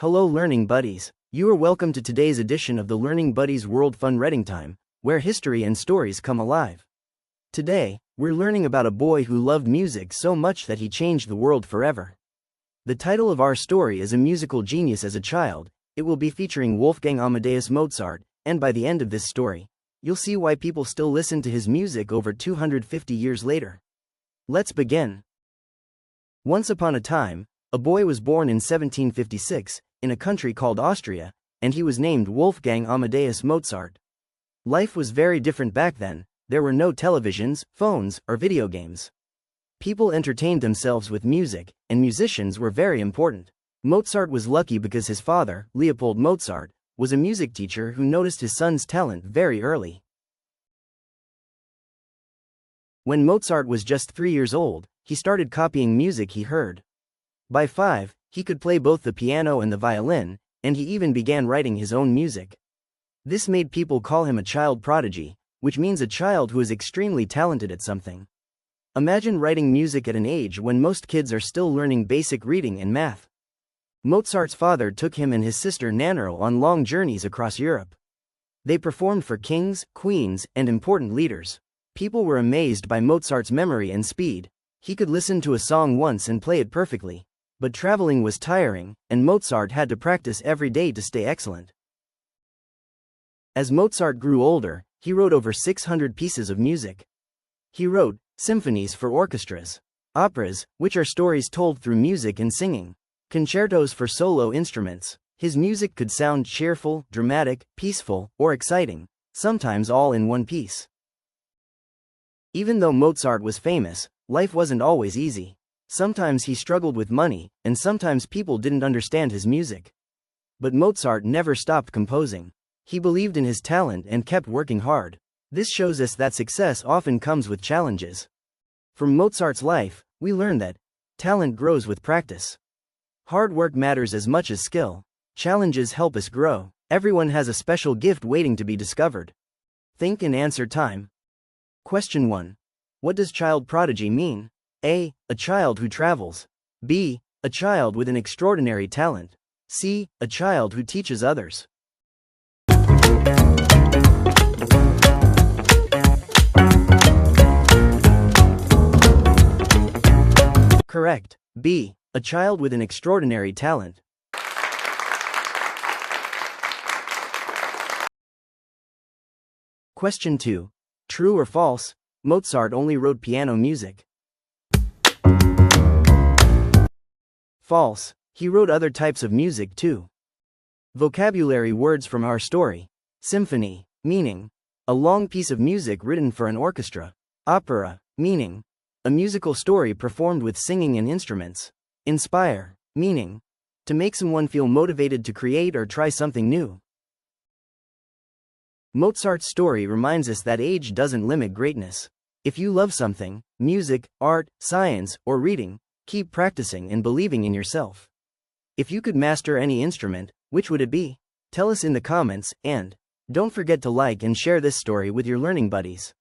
Hello Learning Buddies, you are welcome to today's edition of the Learning Buddies World Fun Reading Time, where history and stories come alive. Today, we're learning about a boy who loved music so much that he changed the world forever. The title of our story is A Musical Genius as a Child. It will be featuring Wolfgang Amadeus Mozart, and by the end of this story, you'll see why people still listen to his music over 250 years later. Let's begin. Once upon a time, a boy was born in 1756, in a country called Austria, and he was named Wolfgang Amadeus Mozart. Life was very different back then. There were no televisions, phones, or video games. People entertained themselves with music, and musicians were very important. Mozart was lucky because his father, Leopold Mozart, was a music teacher who noticed his son's talent very early. When Mozart was just 3 years old, he started copying music he heard. By 5, he could play both the piano and the violin, and he even began writing his own music. This made people call him a child prodigy, which means a child who is extremely talented at something. Imagine writing music at an age when most kids are still learning basic reading and math. Mozart's father took him and his sister Nannerl on long journeys across Europe. They performed for kings, queens, and important leaders. People were amazed by Mozart's memory and speed. He could listen to a song once and play it perfectly. But traveling was tiring, and Mozart had to practice every day to stay excellent. As Mozart grew older, he wrote over 600 pieces of music. He wrote symphonies for orchestras, operas, which are stories told through music and singing, concertos for solo instruments. His music could sound cheerful, dramatic, peaceful, or exciting, sometimes all in one piece. Even though Mozart was famous, life wasn't always easy. Sometimes he struggled with money, and sometimes people didn't understand his music. But Mozart never stopped composing. He believed in his talent and kept working hard. This shows us that success often comes with challenges. From Mozart's life, we learn that talent grows with practice. Hard work matters as much as skill. Challenges help us grow. Everyone has a special gift waiting to be discovered. Think and answer time. Question 1. What does child prodigy mean? A child who travels. B. A child with an extraordinary talent. C. A child who teaches others. Correct. B. A child with an extraordinary talent. Question 2. True or false? Mozart only wrote piano music. False. He wrote other types of music too. Vocabulary words from our story. Symphony, meaning a long piece of music written for an orchestra. Opera, meaning a musical story performed with singing and instruments. Inspire, meaning to make someone feel motivated to create or try something new. Mozart's story reminds us that age doesn't limit greatness. If you love something, music, art, science, or reading, keep practicing and believing in yourself. If you could master any instrument, which would it be? Tell us in the comments, and don't forget to like and share this story with your learning buddies.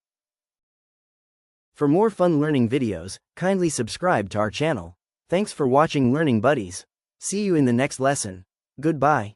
For more fun learning videos, kindly subscribe to our channel. Thanks for watching Learning Buddies. See you in the next lesson. Goodbye.